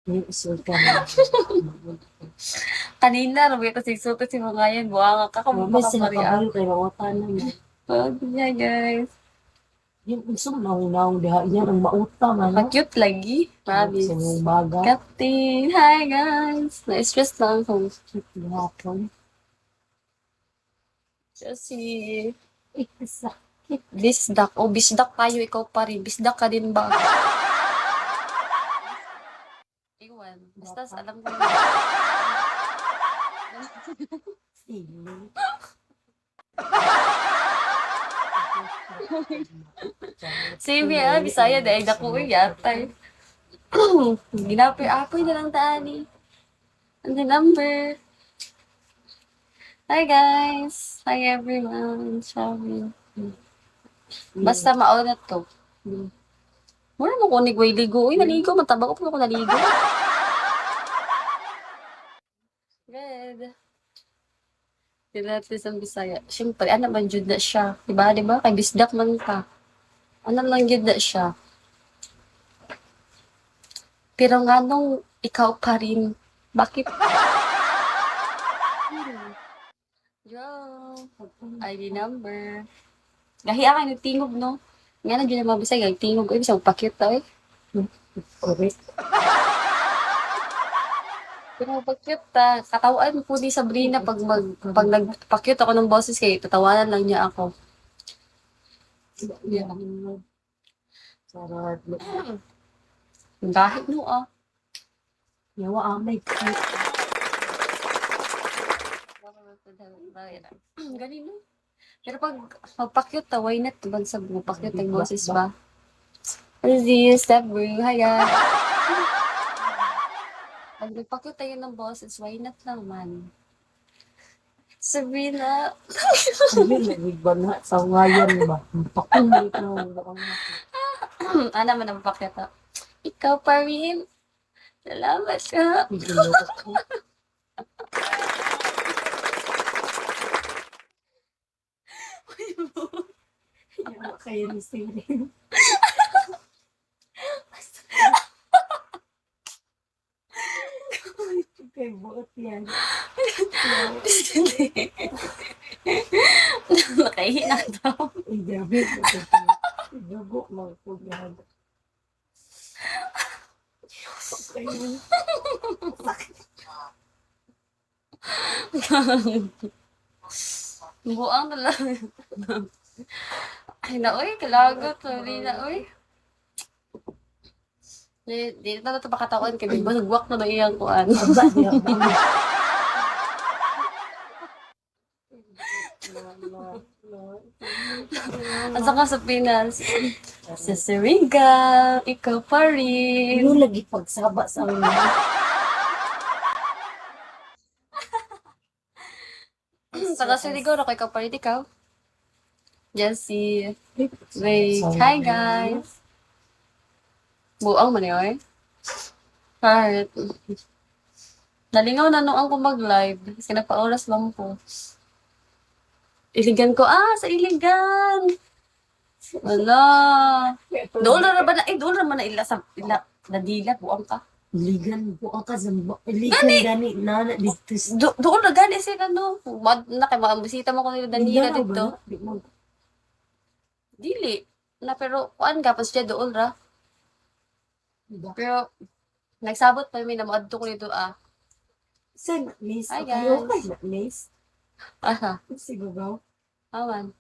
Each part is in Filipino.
Isulta na. Kanina, rabi ko sigsuto si mga yan. Buwang ka kung Mabay baka sila mariya. kabayo kay rawatan na mo. Wag niya, guys. Yung isang naong-naong diha yan ang mautang, ano? Pa-cute lagi. Sa Promise. mga baga. Captain, hi guys. Na-stress lang ako. Gihapon. Kasi, Sakit. bisdak. O, bisdak tayo. Ikaw pa rin. Bisdak ka din ba? Iwan. Basta, alam ko yun. Sili. Same yan. Bisaya. Dahil dako yatay. Ginapoy-apoy na lang taani. And the number. Hi guys. Hi everyone. Sorry. Basta mauna to. Wala mo ko nigway ligo. Uy, naligo. Mataba ko pa ako naligo. Good. Pilates ang Bisaya. Siyempre, ano man jud na siya. Diba? Diba? Kay bisdak man ka. Ano lang jud na siya. Pero nga nung ikaw pa rin. Bakit? Yo. ID number. Gahiya ka ng tingog, no? Nga na dyan ang mga Bisaya. Tingog. Uy, bisa magpakit ta eh. Correct. Pero pag-cute ta, katawaan po ni Sabrina pag nagpa-cute ako ng boses kay tatawanan lang niya ako. Yeah. Sarap. Kahit no ah. Yawa amay. Ganun no. Pero pag magpa-cute ta, why not? Bansag magpa-cute ang boses ba? What is this? Step bro? Hiya. Pag nagpa-cute tayo ng boses, why not naman? Sabrina. Sabi nagigba na sa ngayon ba? Pakulit na ang Ano man ang pa-cute ah. Ikaw pa rin. Salamat ka. Yawa kayo ni Siri. Kay buot yan. Nakahina daw. Ay, grabe. Dugo magpugad. Kayo. Buang na lang. Ay na, uy, kalagot. Sorry na, uy. Di na ito pakatawan kay ba nagwak na ba iyang kuan. Aba, di ako. At saka sa Pinas, sa Seringa, ikaw pa rin. Ano lagi pagsaba sa una? Saka Seringa, ako ikaw pa rin, ikaw. Jessie. Wait, hi guys. Buang man yun. Heart. Nalingaw na noong ko mag-live. Kasi nagpa-oras lang po. Iligan ko. Sa Iligan! Wala. Doon na ba na? Doon na na ila sa nadila. Buang ka. Ligan po ang kasamba. Ligan gani na dito. Doon na gani sila, no? Nakimabisita mo ko nila Danila dito. Di mo. Dili. Na pero, kuan ka, pas siya doon ra. Pero, nagsabot pa may namuadto ko nito Sen, miss. Hi, Ayaw guys. ka na, miss. Aha. Siguro. Awan.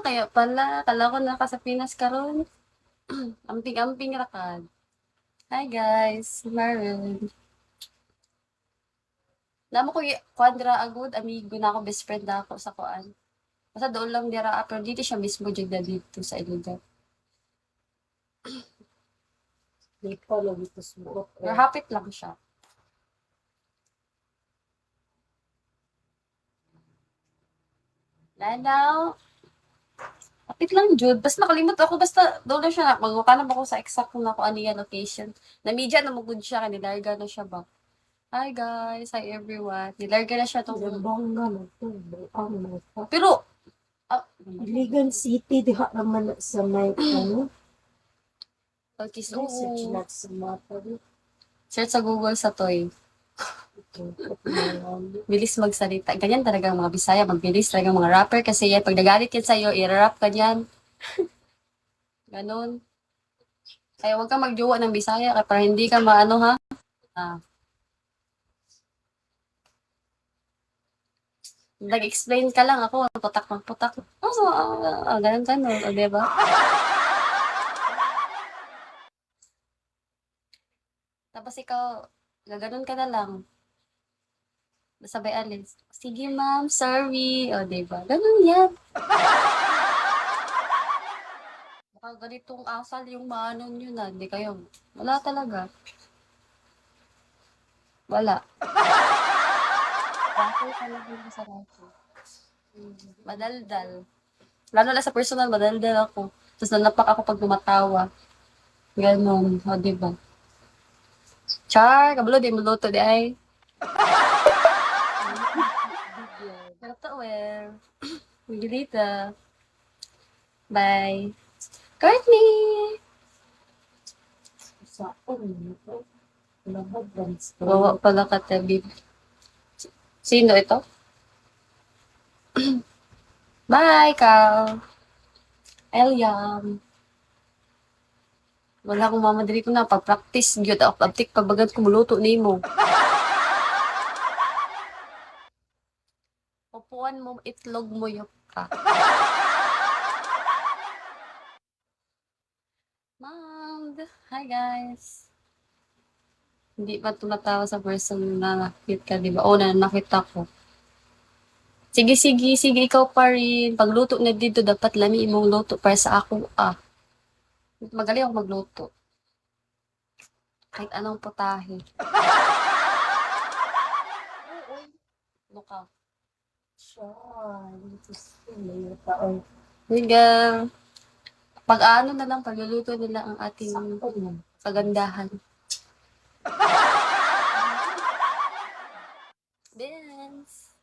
Kaya pala. Kala ko naka sa Pinas karon. Amping-amping rakad. Hi guys, Marin. Namo ko Quadra agud amigo na ako, best friend na ako sa kuan. Basta doon lang dira pero dito siya mismo jud na dito sa Iligan. Di pa lagi to suot. Pero hapit lang siya. Lanaw. Hapit lang jud. Basta nakalimot ako. Basta doon na siya. Magwakanap ako sa exact kung ako ano yung location. Na-media na magud siya. Nilarga na siya ba? Hi guys. Hi everyone. Nilarga na siya tong. Gambanga na to. Ang mga. Pero, Iligan City, diha naman sa may ano. Turkish, Research oo. lang sa mata. Search sa Google sa toy. Bilis magsalita. Ganyan talaga ang mga Bisaya. Magbilis talaga ang mga rapper. Kasi yan, pag nagalit yan sa'yo, i-rap ka yan. Ganon. Kaya huwag kang magjowa ng Bisaya para hindi ka maano ha. Ah. Nag-explain ka lang ako, putak ng putak. Oh, ganun ganun, o diba? Tapos ikaw, gaganon ka na lang. Sabay alis. Sige ma'am, sorry. O diba? Ganun yan. Baka ganitong asal yung maano nyo na. Hindi kayo. Wala talaga. Wala. Raffle talaga yung sa raffle. Madaldal. Lalo na sa personal, madaldal ako. Tapos nanapak ako pag tumatawa. Ganon. O diba? Char, kabalo di maluto di ay. Tupperware. Miguelita. Bye. Courtney! Sa labag dance. Wawa pala ka, Tebi. Sino ito? Bye, Cal. Eliam. Wala akong mamadali ko na. Pag-practice, gyud ako. Abtik, pabagat ko muluto ni mo. Upuan mo, itlog mo yung ka. Mom! Hi, guys. Hindi pa tumatawa sa person na nakit ka, di ba? Oo, na nakita ko. Sige, sige, sige, ikaw pa rin. Pagluto na dito, dapat lami imong luto para sa ako, ah. Magaling ako magluto. Kahit anong putahe. Oo. Ano ka? Siya. Dito sila taon. Miguel, pag-ano na lang, pagluluto nila ang ating Sakto mo. kagandahan. Vince.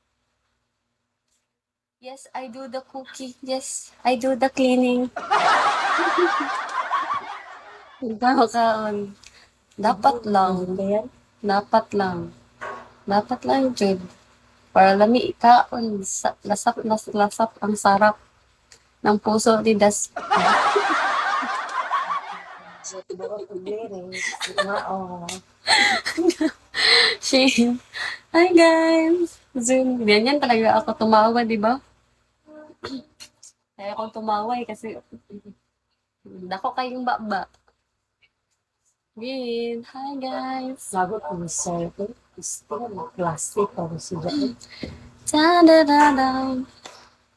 Yes, I do the cookie. Yes, I do the cleaning. Ikaw kaon. Dapat lang. Kaya, Dapat lang. Dapat lang, Jud. Para lami ikaon. Lasap, lasap ang sarap ng puso ni Das. so, siguro pag-lirin. Oo. Shane. Hi, guys. Zoom. Ganyan talaga ako tumawa, di ba? Kaya ako tumawa eh, kasi dako kayong baba. Win. Hi, guys. Sagot ko sa ito. Gusto ko plastic ako siya. Da-da-da-da.